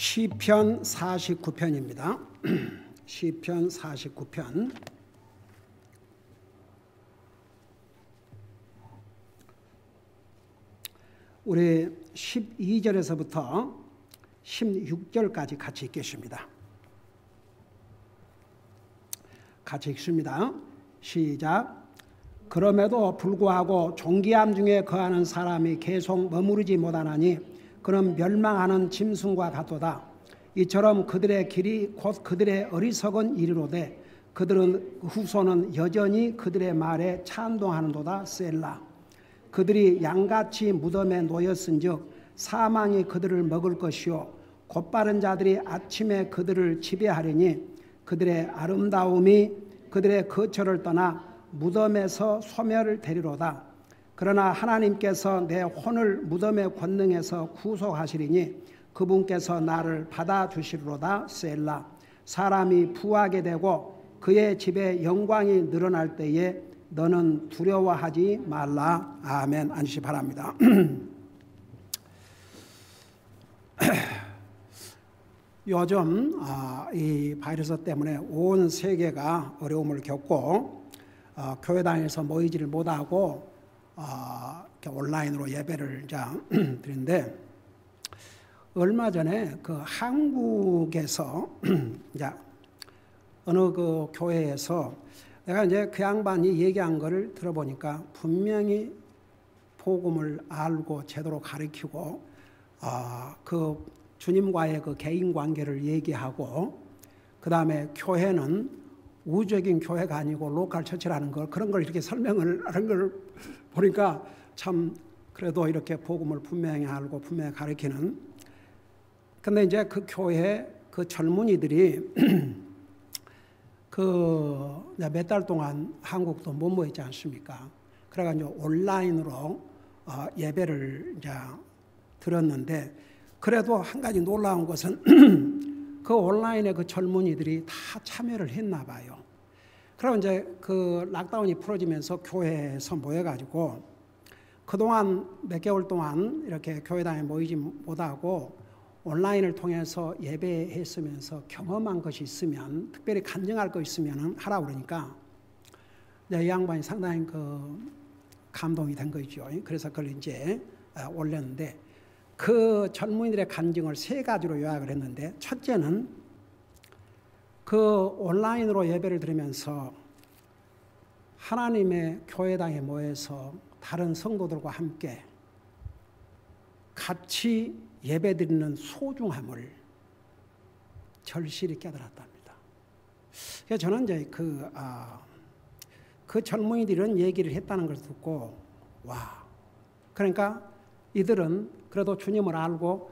시편 49편입니다. 시편 49편. 우리 12절에서부터 16절까지 같이 읽겠습니다. 같이 읽습니다. 시작. 그럼에도 불구하고 존귀함 중에 거하는 사람이 계속 머무르지 못하나니 그는 멸망하는 짐승과 같도다. 이처럼 그들의 길이 곧 그들의 어리석은 일이로되 그들은 후손은 여전히 그들의 말에 찬동하는도다. 셀라. 그들이 양같이 무덤에 놓였은즉 사망이 그들을 먹을 것이요 곧바른 자들이 아침에 그들을 지배하리니 그들의 아름다움이 그들의 거처를 떠나 무덤에서 소멸을 되리로다. 그러나 하나님께서 내 혼을 무덤의 권능에서 구속하시리니 그분께서 나를 받아주시리로다. 셀라. 사람이 부하게 되고 그의 집에 영광이 늘어날 때에 너는 두려워하지 말라. 아멘. 앉으시 바랍니다. 요즘 이 바이러스 때문에 온 세계가 어려움을 겪고 교회당에서 모이지를 못하고 온라인으로 예배를 드리는데, 얼마 전에 그 한국에서 어느 그 교회에서 내가 이제 그 양반이 얘기한 거를 들어보니까 분명히 복음을 알고 제대로 가르치고 그 주님과의 그 개인 관계를 얘기하고, 그 다음에 교회는 우주적인 교회가 아니고 로컬 처치라는 걸, 그런 걸 이렇게 설명을 하는 걸 보니까 참 그래도 이렇게 복음을 분명히 알고 분명히 가르치는. 근데 이제 그 교회 그 젊은이들이 그 몇 달 동안 한국도 못 모였지 않습니까? 그래가지고 온라인으로 예배를 이제 들었는데, 그래도 한 가지 놀라운 것은 그 온라인에 그 젊은이들이 다 참여를 했나 봐요. 그럼 이제 그 락다운이 풀어지면서 교회에서 모여가지고 그동안 몇 개월 동안 이렇게 교회당에 모이지 못하고 온라인을 통해서 예배했으면서 경험한 것이 있으면, 특별히 간증할 것 있으면 하라고 그러니까 이 양반이 상당히 그 감동이 된 거죠. 그래서 그걸 이제 올렸는데, 그 젊은이들의 간증을 세 가지로 요약을 했는데, 첫째는 그 온라인으로 예배를 드리면서 하나님의 교회당에 모여서 다른 성도들과 함께 같이 예배드리는 소중함을 절실히 깨달았답니다. 그래서 저는 이제 그 젊은이들은 얘기를 했다는 걸 듣고, 와, 그러니까 이들은 그래도 주님을 알고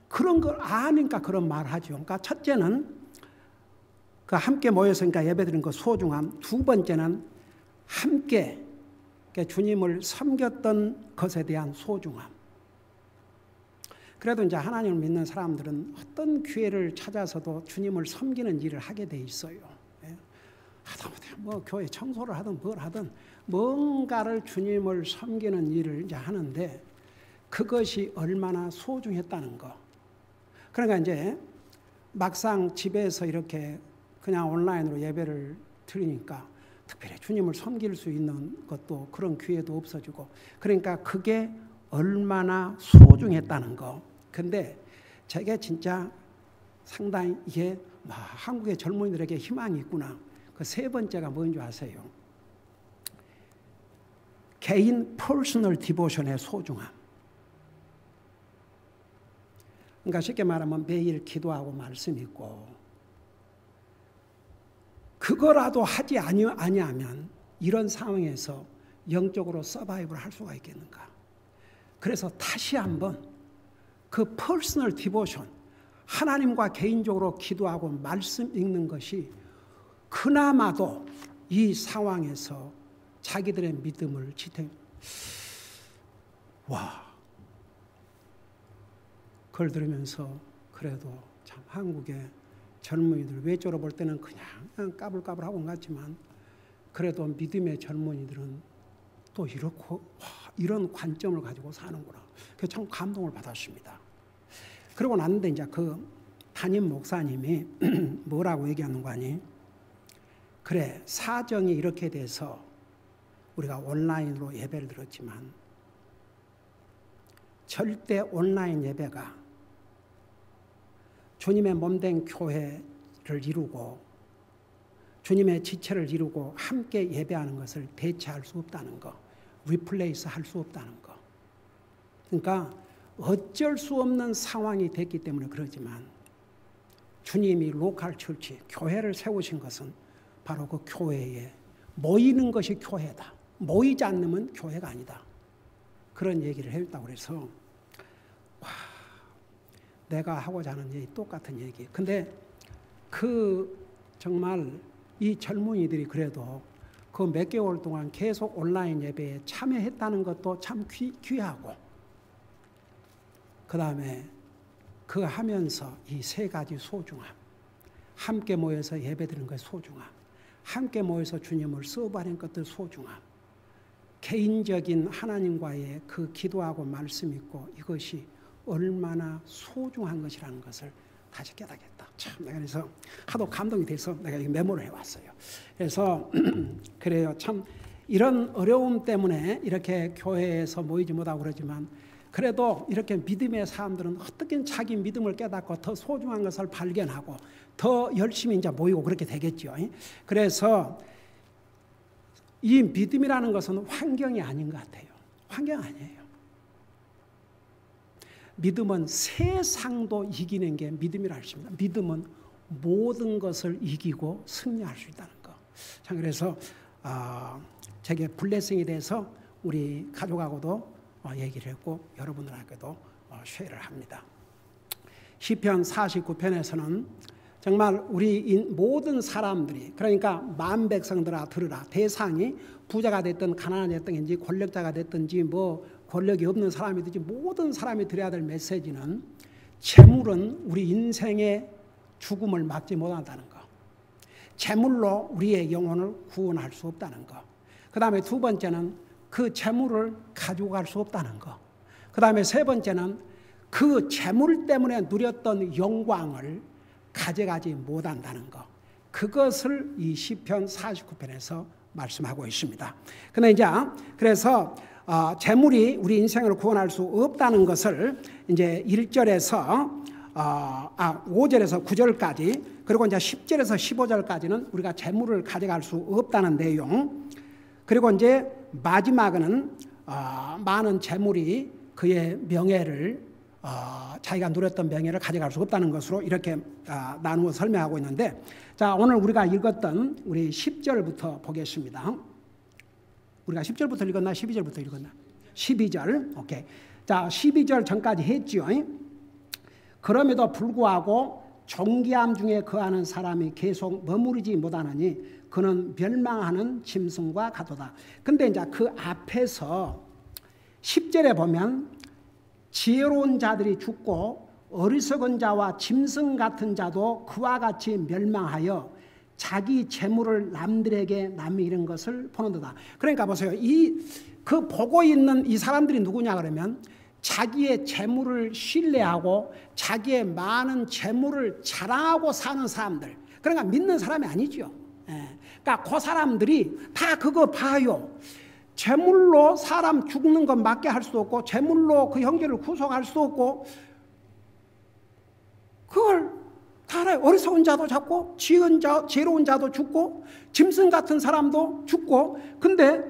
그런 걸 아니까 그런 말 하죠. 그러니까 첫째는 그 함께 모여서 그러니까 예배드리는 그 소중함, 두 번째는 함께 주님을 섬겼던 것에 대한 소중함. 그래도 이제 하나님을 믿는 사람들은 어떤 기회를 찾아서도 주님을 섬기는 일을 하게 돼 있어요. 하다못해 뭐 교회 청소를 하든 뭘 하든 뭔가를 주님을 섬기는 일을 이제 하는데, 그것이 얼마나 소중했다는 거. 그러니까 이제 막상 집에서 이렇게 그냥 온라인으로 예배를 드리니까 특별히 주님을 섬길 수 있는 것도 그런 기회도 없어지고, 그러니까 그게 얼마나 소중했다는 거. 근데 저게 진짜 상당히 이게 한국의 젊은이들에게 희망이 있구나. 그 세 번째가 뭔지 아세요? 개인 퍼스널 디보션의 소중함. 그러니까 쉽게 말하면 매일 기도하고 말씀 읽고, 그거라도 하지 아니하면 이런 상황에서 영적으로 서바이브를 할 수가 있겠는가. 그래서 다시 한번 그 퍼스널 디보션, 하나님과 개인적으로 기도하고 말씀 읽는 것이 그나마도 이 상황에서 자기들의 믿음을 와, 그걸 들으면서 그래도 참 한국의 젊은이들, 외적으로 볼 때는 그냥 까불까불하고 같지만 그래도 믿음의 젊은이들은 또 이렇고 이런 관점을 가지고 사는구나. 그래서 참 감동을 받았습니다. 그러고 났는데 이제 그 담임 목사님이 뭐라고 얘기하는 거 아니? 그래, 사정이 이렇게 돼서 우리가 온라인으로 예배를 드렸지만 절대 온라인 예배가 주님의 몸된 교회를 이루고 주님의 지체를 이루고 함께 예배하는 것을 대체할 수 없다는 거, 리플레이스 할 수 없다는 거. 그러니까 어쩔 수 없는 상황이 됐기 때문에 그러지만 주님이 로컬 처치, 교회를 세우신 것은 바로 그 교회에 모이는 것이 교회다. 모이지 않으면 교회가 아니다. 그런 얘기를 해줬다고 그래서 와, 내가 하고자 하는 얘기 똑같은 얘기. 근데 그 정말 이 젊은이들이 그래도 그 몇 개월 동안 계속 온라인 예배에 참여했다는 것도 참 귀하고, 그 다음에 그 하면서 이 세 가지 소중함, 함께 모여서 예배드리는 것의 소중함, 함께 모여서 주님을 서브하는 것들 소중함, 개인적인 하나님과의 그 기도하고 말씀 있고 이것이 얼마나 소중한 것이라는 것을 다시 깨닫겠다. 참 내가 그래서 하도 감동이 돼서 내가 이 메모를 해왔어요. 그래서 그래요. 참 이런 어려움 때문에 이렇게 교회에서 모이지 못하고 그러지만 그래도 이렇게 믿음의 사람들은 어떻게 자기 믿음을 깨닫고 더 소중한 것을 발견하고 더 열심히 이제 모이고 그렇게 되겠죠. 그래서 이 믿음이라는 것은 환경이 아닌 것 같아요. 환경 아니에요. 믿음은 세상도 이기는 게 믿음이라 했습니다. 믿음은 모든 것을 이기고 승리할 수 있다는 거. 자, 그래서 제게 블레싱에 대해서 우리 가족하고도 얘기를 했고 여러분들에게도 쉐어를 합니다. 시편 49편에서는 정말 우리 모든 사람들이, 그러니까 만 백성들아 들으라. 대상이 부자가 됐든 가난한 됐든지 권력자가 됐든지 뭐 권력이 없는 사람이든지 모든 사람이 들어야 될 메시지는 재물은 우리 인생의 죽음을 막지 못한다는 거. 재물로 우리의 영혼을 구원할 수 없다는 거. 그 다음에 두 번째는 그 재물을 가지고 갈 수 없다는 거. 그 다음에 세 번째는 그 재물 때문에 누렸던 영광을 가져가지 못한다는 거. 그것을 이 시편 49편에서 말씀하고 있습니다. 근데 이제 그래서 재물이 우리 인생을 구원할 수 없다는 것을 이제 1절에서 5절에서 9절까지 그리고 이제 10절에서 15절까지는 우리가 재물을 가져갈 수 없다는 내용, 그리고 이제 마지막은 많은 재물이 그의 명예를 자기가 누렸던 명예를 가져갈 수 없다는 것으로 이렇게 나누어 설명하고 있는데, 자, 오늘 우리가 읽었던 우리 10절부터 보겠습니다. 우리가 10절부터 읽었나 12절부터 읽었나? 12절. 오케이. 자, 12절 전까지 했지요. 그럼에도 불구하고 존귀함 중에 거하는 사람이 계속 머무르지 못하느니 그는 멸망하는 짐승과 같도다. 근데 이제 그 앞에서 10절에 보면 지혜로운 자들이 죽고 어리석은 자와 짐승 같은 자도 그와 같이 멸망하여 자기 재물을 남들에게 남기는 것을 보는도다. 그러니까 보세요. 그 보고 있는 이 사람들이 누구냐 그러면 자기의 재물을 신뢰하고 자기의 많은 재물을 자랑하고 사는 사람들. 그러니까 믿는 사람이 아니죠. 그러니까 그 사람들이 다 그거 봐요. 재물로 사람 죽는 것 맞게 할 수도 없고 재물로 그 형제를 구속할 수도 없고 그걸 다 알아요. 어리석은 자도 잡고 지혜로운 자도 죽고 짐승 같은 사람도 죽고, 근데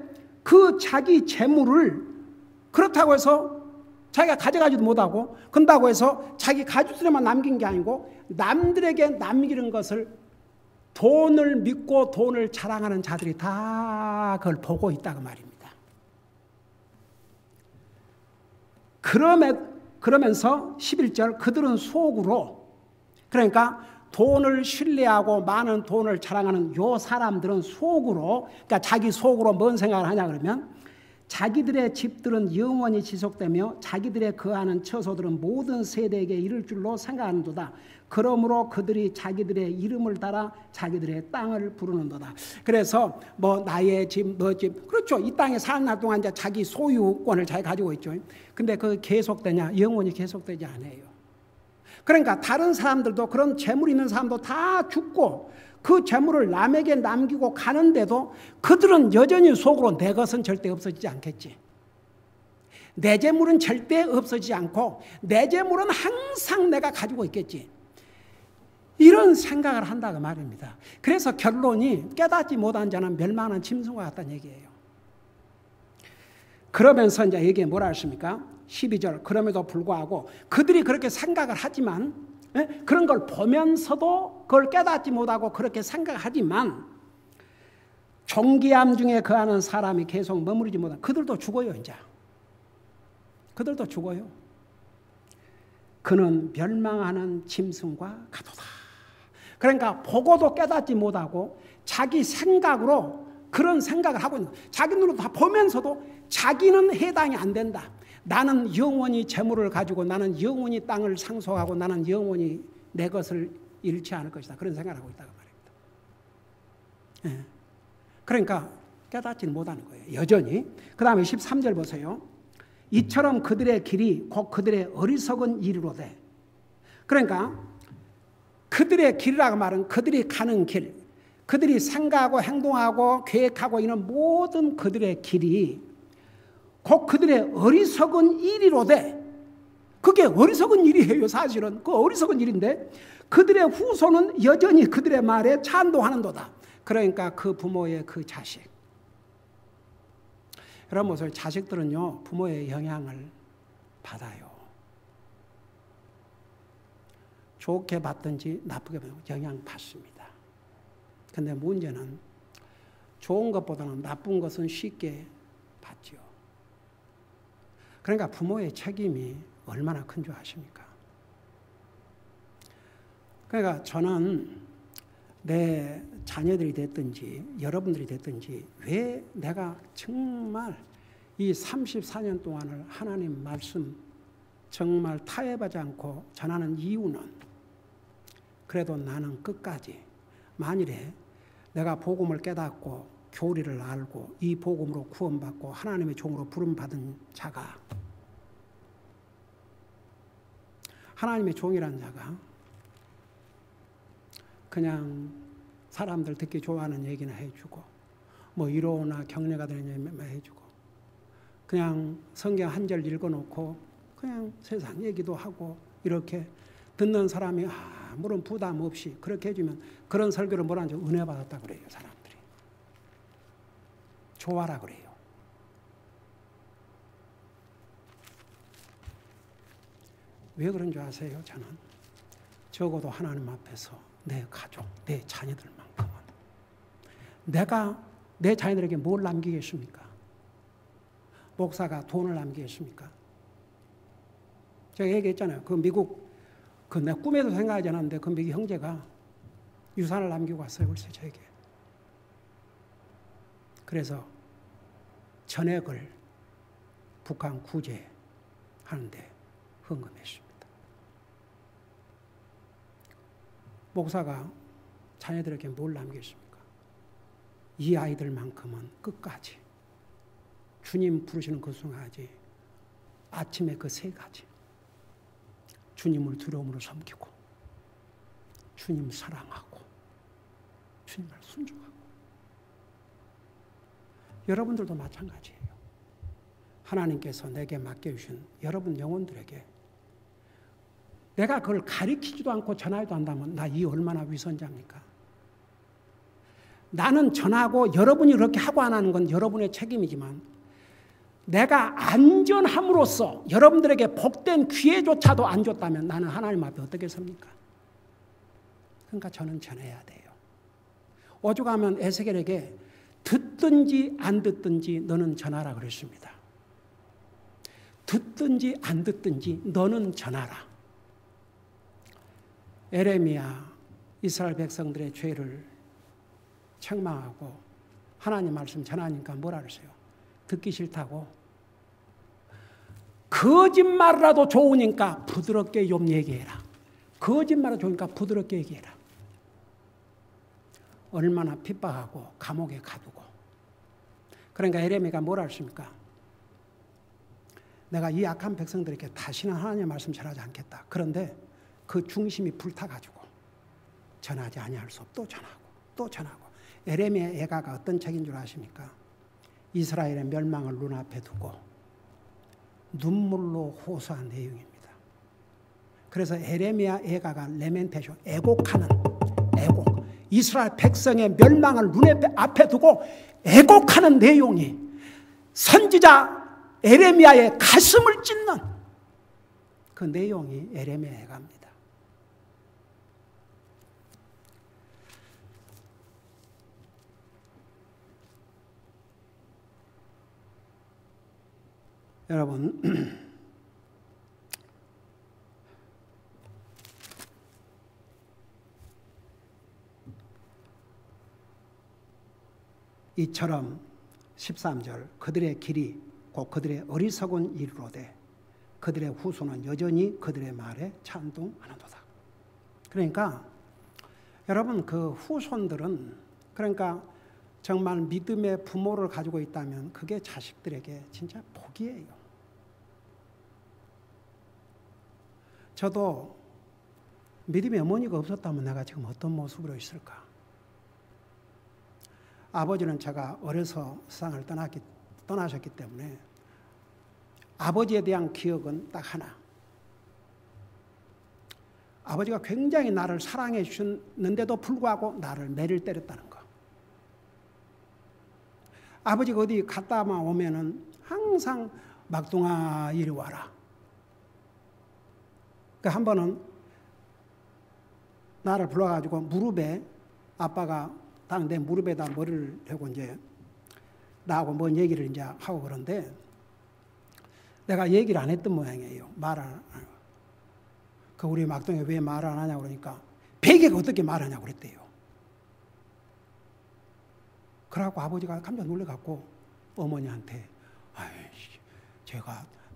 그 자기 재물을 그렇다고 해서 자기가 가져가지도 못하고 그런다고 해서 자기 가족들에만 남긴 게 아니고 남들에게 남기는 것을 돈을 믿고 돈을 자랑하는 자들이 다 그걸 보고 있다고 말입니다. 그러면서 11절 그들은 속으로, 그러니까 돈을 신뢰하고 많은 돈을 자랑하는 요 사람들은 속으로, 그러니까 자기 속으로 뭔 생각을 하냐 그러면 자기들의 집들은 영원히 지속되며 자기들의 거하는 처소들은 모든 세대에게 이를 줄로 생각하는도다. 그러므로 그들이 자기들의 이름을 따라 자기들의 땅을 부르는도다. 그래서 뭐 나의 집, 너 집, 그렇죠. 이 땅에 사는 날 동안 이제 자기 소유권을 잘 가지고 있죠. 근데 그게 계속되냐? 영원히 계속되지 않아요. 그러니까 다른 사람들도 그런 재물 있는 사람도 다 죽고 그 재물을 남에게 남기고 가는데도 그들은 여전히 속으로 내 것은 절대 없어지지 않겠지. 내 재물은 절대 없어지지 않고 내 재물은 항상 내가 가지고 있겠지. 이런 생각을 한다고 말입니다. 그래서 결론이 깨닫지 못한 자는 멸망하는 짐승과 같다는 얘기예요. 그러면서 이제 여기에 뭐라 했습니까? 12절 그럼에도 불구하고 그들이 그렇게 생각을 하지만 그런 걸 보면서도 그걸 깨닫지 못하고 그렇게 생각하지만 존귀함 중에 거하는 사람이 계속 머무르지 못한 그들도 죽어요. 이제 그들도 죽어요. 그는 멸망하는 짐승과 같도다. 그러니까 보고도 깨닫지 못하고 자기 생각으로 그런 생각을 하고 있는 거예요. 자기 눈으로 다 보면서도 자기는 해당이 안 된다. 나는 영원히 재물을 가지고 나는 영원히 땅을 상속하고 나는 영원히 내 것을 잃지 않을 것이다. 그런 생각을 하고 있다고 말입니다. 그러니까 깨닫지는 못하는 거예요. 여전히. 그 다음에 13절 보세요. 이처럼 그들의 길이 곧 그들의 어리석은 일이로되. 그러니까 그들의 길이라고 말은 그들이 가는 길, 그들이 생각하고 행동하고 계획하고 있는 모든 그들의 길이 곧 그들의 어리석은 일이로되. 그게 어리석은 일이에요. 사실은 그 어리석은 일인데 그들의 후손은 여전히 그들의 말에 찬동하는도다. 그러니까 그 부모의 그 자식. 여러분 보세요. 자식들은요 부모의 영향을 받아요. 좋게 받든지 나쁘게 받든지 영향 받습니다. 그런데 문제는 좋은 것보다는 나쁜 것은 쉽게 받죠. 그러니까 부모의 책임이 얼마나 큰 줄 아십니까? 그러니까 저는 내 자녀들이 됐든지 여러분들이 됐든지 왜 내가 정말 이 34년 동안을 하나님 말씀 정말 타협하지 않고 전하는 이유는 그래도 나는 끝까지 만일에 내가 복음을 깨닫고 교리를 알고 이 복음으로 구원받고 하나님의 종으로 부름받은 자가 하나님의 종이라는 자가 그냥 사람들 듣기 좋아하는 얘기나 해주고 뭐 위로나 격려가 되는 얘기만 해주고 그냥 성경 한 절 읽어놓고 그냥 세상 얘기도 하고 이렇게 듣는 사람이 아무런 부담 없이 그렇게 해주면 그런 설교를 뭐라 하죠? 은혜 받았다 그래요. 사람들이. 좋아라 그래요. 왜 그런 줄 아세요? 저는 적어도 하나님 앞에서 내 가족, 내 자녀들만큼은 내가 내 자녀들에게 뭘 남기겠습니까? 목사가 돈을 남기겠습니까? 제가 얘기했잖아요. 그 미국 그 내 꿈에도 생각하지 않았는데 그 미국 형제가 유산을 남기고 왔어요. 글쎄 저에게. 그래서 전액을 북한 구제하는데 헌금했습니다. 목사가 자녀들에게 뭘 남기겠습니까? 이 아이들만큼은 끝까지 주님 부르시는 그 순간까지 아침에 그 세 가지 주님을 두려움으로 섬기고 주님 사랑하고 주님을 순종하고 여러분들도 마찬가지예요. 하나님께서 내게 맡겨주신 여러분 영혼들에게 내가 그걸 가리키지도 않고 전하지도 않다면 나 이 얼마나 위선자입니까? 나는 전하고 여러분이 그렇게 하고 안 하는 건 여러분의 책임이지만 내가 안전함으로써 여러분들에게 복된 기회조차도 안 줬다면 나는 하나님 앞에 어떻게 섭니까? 그러니까 저는 전해야 돼요. 오죽하면 에스겔에게 듣든지 안 듣든지 너는 전하라 그랬습니다. 듣든지 안 듣든지 너는 전하라. 에레미야 이스라엘 백성들의 죄를 책망하고 하나님 말씀 전하니까 뭐라 그랬어요? 듣기 싫다고? 거짓말이라도 좋으니까 부드럽게 좀 얘기해라. 거짓말이 좋으니까 부드럽게 얘기해라. 얼마나 핍박하고 감옥에 가두고. 그러니까 에레미야가 뭐라 했습니까? 내가 이 악한 백성들에게 다시는 하나님의 말씀 전하지 않겠다. 그런데 그 중심이 불타가지고 전하지 아니할 수 없고 또 전하고 또 전하고. 에레미야 애가가 어떤 책인 줄 아십니까? 이스라엘의 멸망을 눈앞에 두고 눈물로 호소한 내용입니다. 그래서 에레미야 애가가 레멘테이션, 애곡하는 애곡. 이스라엘 백성의 멸망을 눈앞에 두고 애곡하는 내용이 선지자 에레미야의 가슴을 찢는 그 내용이 에레미야 애가입니다. 여러분, 이처럼 13절 그들의 길이 곧 그들의 어리석은 일로되 그들의 후손은 여전히 그들의 말에 찬동하는도다. 그러니까 여러분, 그 후손들은, 그러니까 정말 믿음의 부모를 가지고 있다면 그게 자식들에게 진짜 복이에요. 저도 믿음의 어머니가 없었다면 내가 지금 어떤 모습으로 있을까? 아버지는 제가 어려서 세상을 떠나셨기 때문에 아버지에 대한 기억은 딱 하나. 아버지가 굉장히 나를 사랑해 주셨는데도 불구하고 나를 매를 때렸다는 거. 아버지가 어디 갔다만 오면은 항상 막둥아 이리 와라. 한 번은 나를 불러가지고 무릎에, 아빠가 딱 내 무릎에다 머리를 대고 이제 나하고 뭔 얘기를 이제 하고 그런데 내가 얘기를 안 했던 모양이에요. 말 안 하고. 그 우리 막둥이 왜 말 안 하냐고 그러니까 베개가 어떻게 말하냐고 그랬대요. 그래갖고 아버지가 깜짝 놀래갖고 어머니한테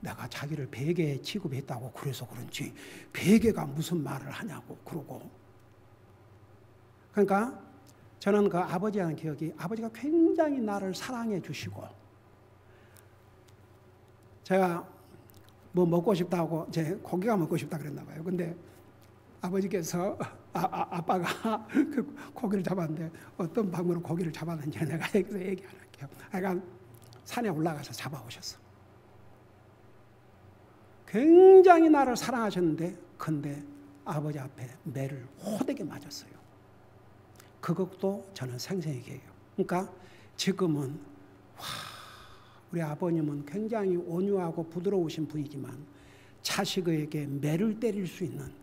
내가 자기를 베개 취급했다고 그래서 그런지 베개가 무슨 말을 하냐고 그러고. 그러니까 저는 그 아버지라는 기억이, 아버지가 굉장히 나를 사랑해 주시고, 제가 뭐 먹고 싶다고, 제 고기가 먹고 싶다 그랬나 봐요. 근데 아버지께서 아빠가 그 고기를 잡았는데 어떤 방법으로 고기를 잡았는지 내가 여기서 얘기 안 할게요. 하여간 산에 올라가서 잡아오셨어. 굉장히 나를 사랑하셨는데 근데 아버지 앞에 매를 호되게 맞았어요. 그것도 저는 생생히 기억해요. 그러니까 지금은 우리 아버님은 굉장히 온유하고 부드러우신 분이지만 자식에게 매를 때릴 수 있는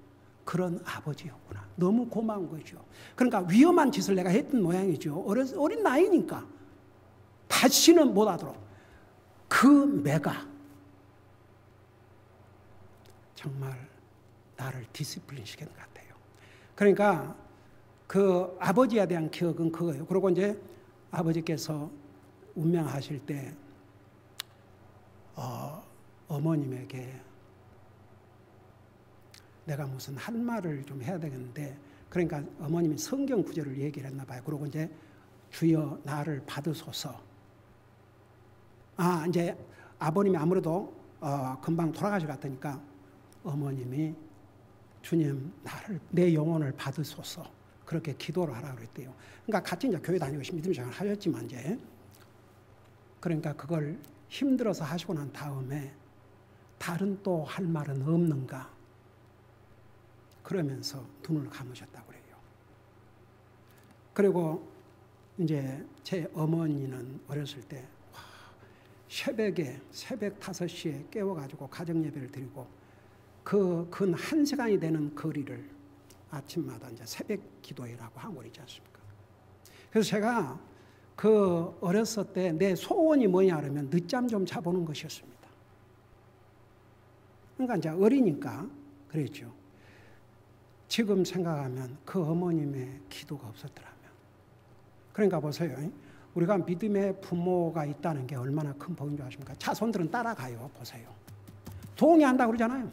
그런 아버지였구나. 너무 고마운 거죠. 그러니까 위험한 짓을 내가 했던 모양이죠. 어린 나이니까. 다시는 못하도록. 그 매가 정말 나를 디시플린 시킨 것 같아요. 그러니까 그 아버지에 대한 기억은 그거예요. 그리고 이제 아버지께서 운명하실 때 어머님에게 내가 무슨 할 말을 좀 해야 되겠는데, 그러니까 어머님이 성경 구절을 얘기를 했나 봐요. 그리고 이제 주여 나를 받으소서. 이제 아버님이 아무래도 금방 돌아가실 것 같으니까 어머님이 주님 내 영혼을 받으소서. 그렇게 기도를 하라고 그랬대요. 그러니까 같이 이제 교회 다니고 믿음 생활을 하셨지만 이제 그러니까 그걸 힘들어서 하시고 난 다음에 다른 또 할 말은 없는가? 그러면서 눈을 감으셨다고 그래요. 그리고 이제 제 어머니는 어렸을 때 새벽 5시에 깨워가지고 가정예배를 드리고 그 근 1시간이 되는 거리를 아침마다 이제 새벽 기도회라고 한 거 있지 않습니까? 그래서 제가 그 어렸을 때 내 소원이 뭐냐 그러면 늦잠 좀 자보는 것이었습니다. 그러니까 이제 어리니까 그랬죠. 지금 생각하면 그 어머님의 기도가 없었더라면. 그러니까 보세요. 우리가 믿음의 부모가 있다는 게 얼마나 큰 복인 줄 아십니까? 자손들은 따라가요. 보세요. 동의한다고 그러잖아요.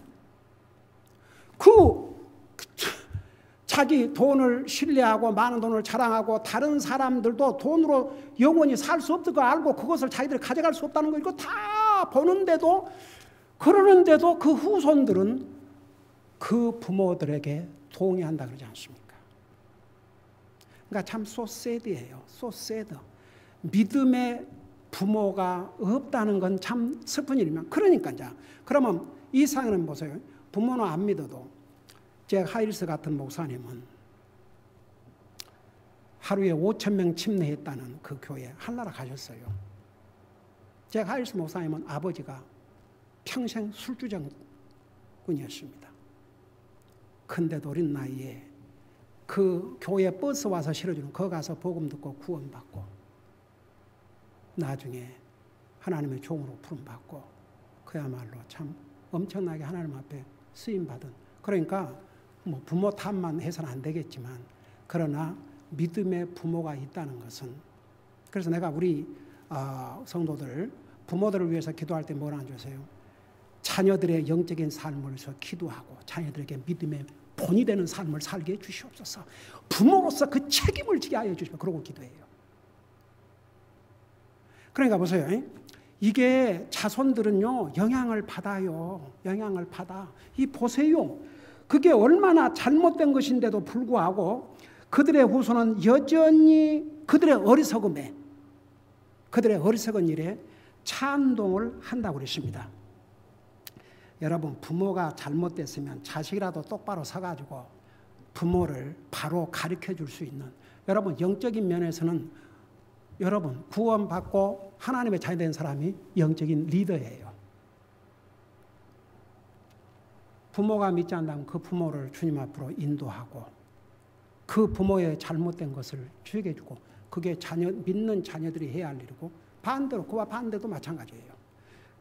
자기 돈을 신뢰하고 많은 돈을 자랑하고 다른 사람들도 돈으로 영원히 살 수 없는 거 알고 그것을 자기들이 가져갈 수 없다는 거 이거 다 보는데도, 그러는데도 그 후손들은 그 부모들에게 동의한다 그러지 않습니까? 그러니까 참 so sad이에요. so sad. 믿음의 부모가 없다는 건 참 슬픈 일이면 그러니까 이제 그러면 이 상황은 보세요. 부모는 안 믿어도 제 하일스 같은 목사님은 하루에 5,000명 침례했다는 그 교회 한나라 가셨어요. 제 하일스 목사님은 아버지가 평생 술주정꾼이었습니다. 근데도 어린 나이에 그 교회 버스 와서 실어주는 거 가서 복음 듣고 구원받고 나중에 하나님의 종으로 부름받고 그야말로 참 엄청나게 하나님 앞에 쓰임받은 그러니까 뭐 부모 탓만 해서는 안 되겠지만 그러나 믿음의 부모가 있다는 것은 그래서 내가 우리 성도들 부모들을 위해서 기도할 때 뭐라 하세요? 자녀들의 영적인 삶을 위해서 기도하고 자녀들에게 믿음의 본이 되는 삶을 살게 해 주시옵소서. 부모로서 그 책임을 지게 하여 주시고 그러고 기도해요. 그러니까 보세요. 이게 자손들은요 영향을 받아요. 영향을 받아. 이 보세요. 그게 얼마나 잘못된 것인데도 불구하고 그들의 후손은 여전히 그들의 어리석음에 그들의 어리석은 일에 찬동을 한다고 그랬습니다. 여러분 부모가 잘못됐으면 자식이라도 똑바로 서가지고 부모를 바로 가르쳐 줄 수 있는 여러분 영적인 면에서는 여러분 구원받고 하나님의 자녀 된 사람이 영적인 리더예요. 부모가 믿지 않는다면 그 부모를 주님 앞으로 인도하고 그 부모의 잘못된 것을 주게 주고 그게 믿는 자녀들이 해야 할 일이고 반대로 그와 반대도 마찬가지예요.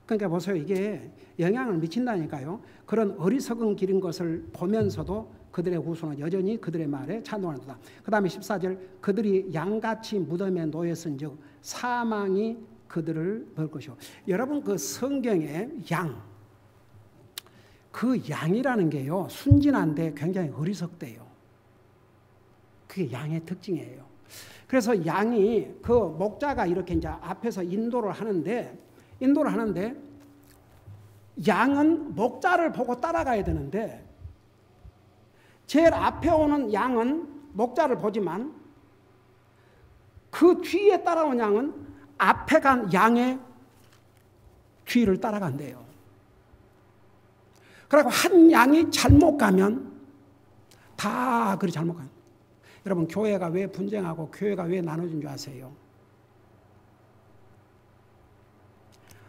그러니까 보세요. 이게 영향을 미친다니까요. 그런 어리석은 길인 것을 보면서도 그들의 후손은 여전히 그들의 말에 찬동한다. 그 다음에 14절 그들이 양같이 무덤에 놓였은즉 사망이 그들을 먹을 것이요. 여러분 그 성경에 그 양이라는 게요 순진한데 굉장히 어리석대요. 그게 양의 특징이에요. 그래서 양이 그 목자가 이렇게 이제 앞에서 인도를 하는데 양은 목자를 보고 따라가야 되는데 제일 앞에 오는 양은 목자를 보지만 그 뒤에 따라온 양은 앞에 간 양의 뒤를 따라간대요. 그리고 한 양이 잘못 가면 다 그리 잘못 가요. 여러분 교회가 왜 분쟁하고 교회가 왜 나눠진 줄 아세요?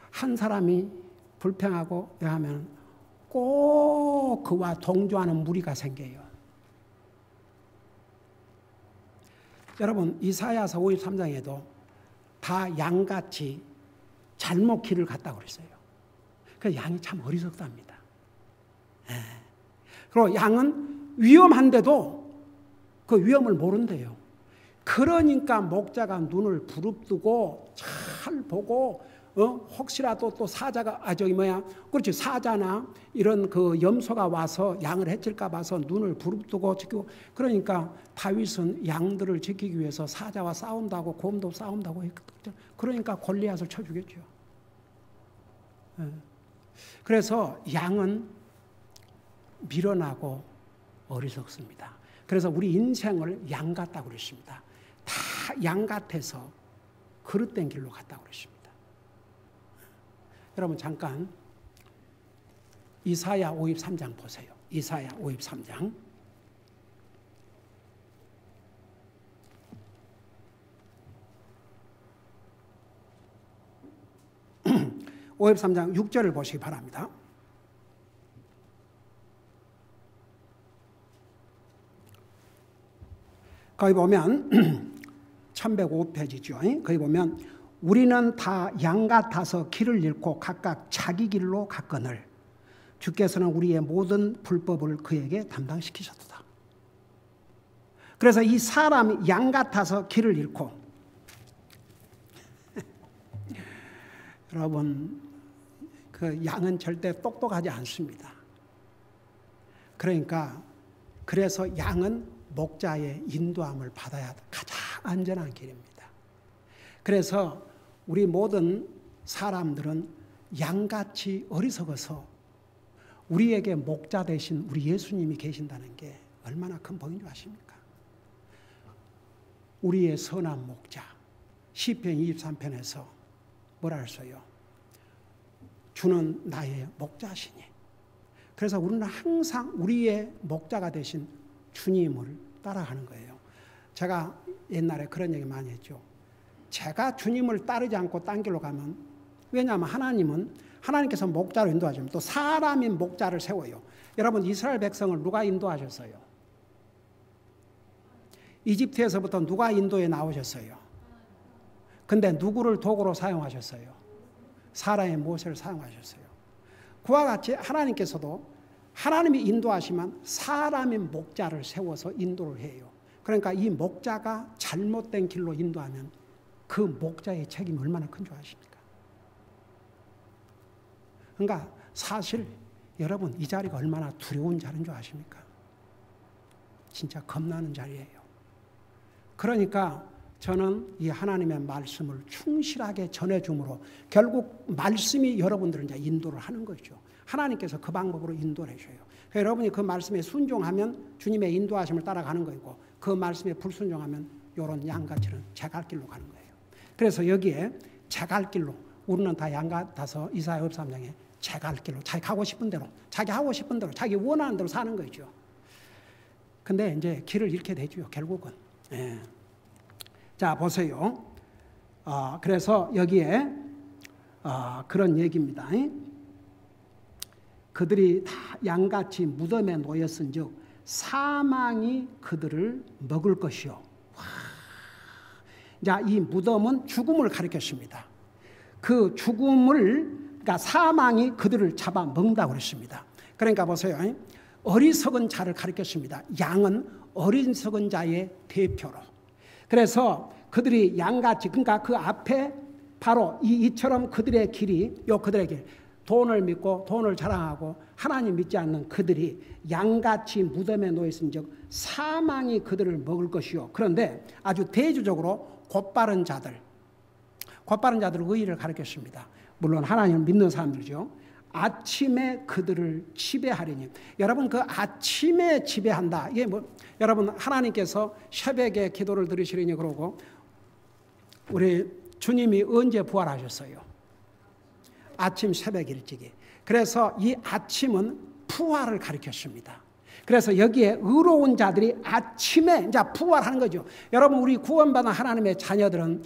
한 사람이 불평하고 하면 꼭 그와 동조하는 무리가 생겨요. 여러분 이사야서 53장에도 다 양같이 잘못 길을 갔다고 그랬어요. 그 양이 참 어리석답니다. 그리고 양은 위험한데도 그 위험을 모른대요. 그러니까 목자가 눈을 부릅뜨고 잘 보고 혹시라도 또 사자가 그렇지 사자나 이런 그 염소가 와서 양을 해칠까 봐서 눈을 부릅뜨고 지키고 그러니까 다윗은 양들을 지키기 위해서 사자와 싸운다고 곰도 싸운다고 했거든요. 그러니까 골리앗을 쳐 죽였죠. 그래서 양은 미련하고 어리석습니다. 그래서 우리 인생을 양 같다고 그랬습니다. 다 양 같아서 그릇된 길로 갔다고 그랬습니다. 여러분 잠깐 이사야 53장 보세요. 이사야 53장 53장 6절을 보시기 바랍니다. 거기 보면 1105페이지죠. 거기 보면 우리는 다 양 같아서 길을 잃고 각각 자기 길로 갔거늘 주께서는 우리의 모든 불법을 그에게 담당시키셨도다. 그래서 이 사람이 양 같아서 길을 잃고 여러분 그 양은 절대 똑똑하지 않습니다. 그래서 양은 목자의 인도함을 받아야 가장 안전한 길입니다. 그래서 우리 모든 사람들은 양같이 어리석어서 우리에게 목자 되신 우리 예수님이 계신다는 게 얼마나 큰 복인 줄 아십니까? 우리의 선한 목자. 시편 23편에서 뭐라 했어요? 주는 나의 목자시니. 그래서 우리는 항상 우리의 목자가 되신 주님을 따라가는 거예요. 제가 옛날에 그런 얘기 많이 했죠. 제가 주님을 따르지 않고 딴 길로 가면, 왜냐하면 하나님께서 목자로 인도하시면 또 사람이 목자를 세워요. 여러분, 이스라엘 백성을 누가 인도하셨어요? 이집트에서부터 누가 인도에 나오셨어요? 근데 누구를 도구로 사용하셨어요? 사람의 모세를 사용하셨어요. 그와 같이 하나님께서도 하나님이 인도하시면 사람의 목자를 세워서 인도를 해요. 그러니까 이 목자가 잘못된 길로 인도하면 그 목자의 책임이 얼마나 큰 줄 아십니까? 그러니까 사실 여러분, 이 자리가 얼마나 두려운 자리인 줄 아십니까? 진짜 겁나는 자리예요. 그러니까 저는 이 하나님의 말씀을 충실하게 전해줌으로 결국 말씀이 여러분들을 이제 인도를 하는 거죠. 하나님께서 그 방법으로 인도를 해줘요. 그러니까 여러분이 그 말씀에 순종하면 주님의 인도하심을 따라가는 거고, 그 말씀에 불순종하면 이런 양같이는 제갈길로 가는 거예요. 그래서 여기에 제갈길로, 우리는 다 양같아서 이사야 53장에 제갈길로 자기 가고 싶은 대로, 자기 하고 싶은 대로, 자기 원하는 대로 사는 거죠. 근데 이제 길을 잃게 되죠, 결국은. 예. 자, 보세요. 그래서 여기에 그런 얘기입니다. 그들이 다 양같이 무덤에 놓였은즉 사망이 그들을 먹을 것이요. 자, 이 무덤은 죽음을 가리켰습니다. 그 죽음을, 그러니까 사망이 그들을 잡아 먹는다고 그랬습니다. 그러니까 보세요. 어리석은 자를 가리켰습니다. 양은 어리석은 자의 대표로. 그래서 그들이 양같이, 그러니까 그 앞에 바로 이처럼 그들의 길이, 그들의 길, 돈을 믿고 돈을 자랑하고 하나님 믿지 않는 그들이 양같이 무덤에 놓였은즉 사망이 그들을 먹을 것이요. 그런데 아주 대조적으로 곧바른 자들, 의의를 가리켰습니다. 물론 하나님을 믿는 사람들이죠. 아침에 그들을 지배하리니. 여러분, 그 아침에 지배한다, 이게 여러분, 하나님께서 새벽에 기도를 들으시리니 그러고, 우리 주님이 언제 부활하셨어요? 아침 새벽 일찍이. 그래서 이 아침은 부활을 가리켰습니다. 그래서 여기에 의로운 자들이 아침에 이제 부활하는 거죠. 여러분, 우리 구원받은 하나님의 자녀들은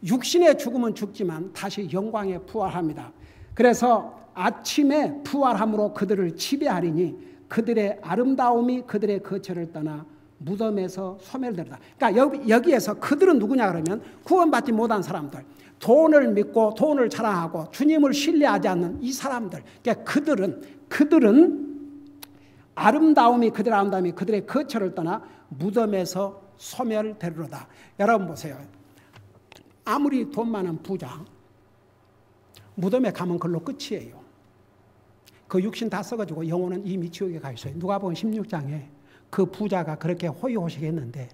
육신의 죽음은 죽지만 다시 영광에 부활합니다. 그래서 아침에 부활함으로 그들을 지배하리니 그들의 아름다움이 그들의 거처를 떠나 무덤에서 소멸되리다. 그러니까 여기에서 그들은 누구냐 그러면 구원받지 못한 사람들, 돈을 믿고 돈을 자랑하고 주님을 신뢰하지 않는 이 사람들. 그러니까 그들은 아름다움이 그들의 거처를 떠나 무덤에서 소멸되리로다. 여러분 보세요. 아무리 돈 많은 부자, 무덤에 가면 그걸로 끝이에요. 그 육신 다 썩어지고 영혼은 이미 지옥에 가 있어요. 누가복음 16장에 그 부자가 그렇게 호의호식했는데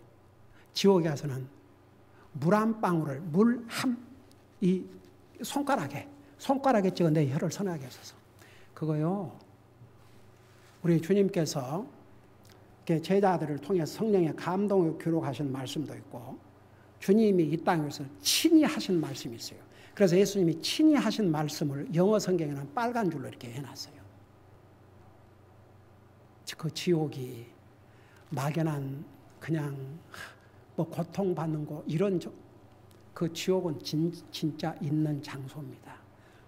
지옥에 가서는 물 한 방울을, 이 손가락에 찍어 내 혀를 선하게 하소서. 그거요, 우리 주님께서 제자들을 통해서 성령의 감동을 기록하신 말씀도 있고, 주님이 이 땅에서 친히 하신 말씀이 있어요. 그래서 예수님이 친히 하신 말씀을 영어 성경에는 빨간 줄로 이렇게 해놨어요. 그 지옥이 막연한 그냥 고통받는 거, 이런 그 지옥은 진짜 있는 장소입니다.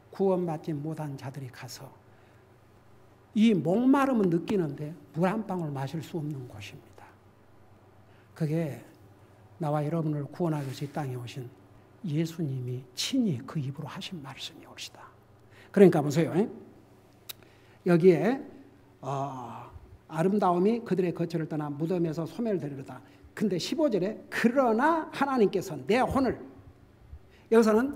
구원받지 못한 자들이 가서 이 목마름은 느끼는데 물 한 방울 마실 수 없는 곳입니다. 그게 나와 여러분을 구원하기 위해서 이 땅에 오신 예수님이 친히 그 입으로 하신 말씀이 옵시다. 그러니까 보세요. 여기에 아름다움이 그들의 거처를 떠나 무덤에서 소멸되리로다. 근데 15절에 그러나 하나님께서 내 혼을, 여기서는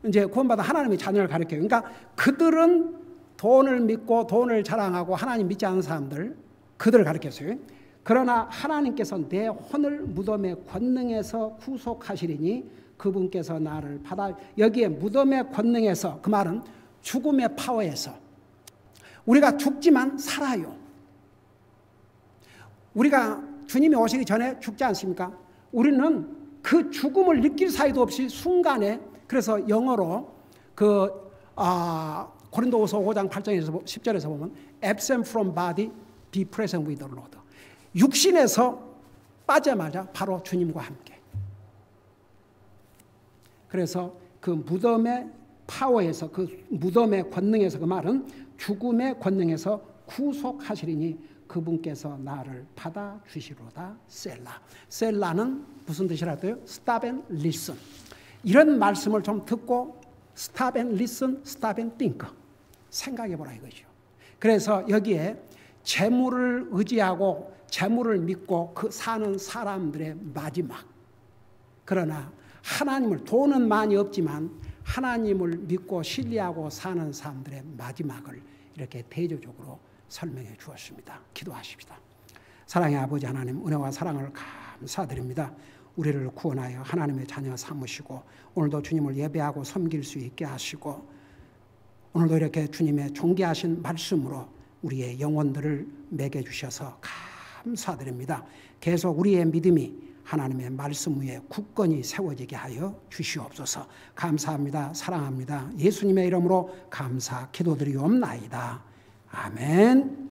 이제 구원받은 하나님의 자녀를 가리켜요. 그러니까 그들은 돈을 믿고 돈을 자랑하고 하나님 믿지 않는 사람들, 그들을 가리켰어요. 그러나 하나님께서 내 혼을 무덤의 권능에서 구속하시리니 그분께서 나를 받아. 여기에 무덤의 권능에서, 그 말은 죽음의 파워에서, 우리가 죽지만 살아요. 우리가 주님이 오시기 전에 죽지 않습니까? 우리는 그 죽음을 느낄 사이도 없이 순간에, 그래서 영어로 고린도후서 5장 8절에서 10절에서 보면 absent from body, be present with the Lord. 육신에서 빠자마자 바로 주님과 함께. 그래서 그 무덤의 파워에서, 그 무덤의 권능에서, 그 말은 죽음의 권능에서 구속하시리니 그분께서 나를 받아주시로다. 셀라. 셀라는 무슨 뜻이라고요? Stop and listen. 이런 말씀을 좀 듣고 Stop and listen, Stop and think. 생각해보라 이거죠. 그래서 여기에 재물을 의지하고 재물을 믿고 그 사는 사람들의 마지막. 그러나 하나님을, 돈은 많이 없지만 하나님을 믿고 신뢰하고 사는 사람들의 마지막을 이렇게 대조적으로 설명해 주었습니다. 기도하십시다. 사랑의 아버지 하나님, 은혜와 사랑을 감사드립니다. 우리를 구원하여 하나님의 자녀 삼으시고 오늘도 주님을 예배하고 섬길 수 있게 하시고 오늘도 이렇게 주님의 존귀하신 말씀으로 우리의 영혼들을 먹여주셔서 감사드립니다. 계속 우리의 믿음이 하나님의 말씀 위에 굳건히 세워지게 하여 주시옵소서. 감사합니다. 사랑합니다. 예수님의 이름으로 감사 기도드리옵나이다. 아멘.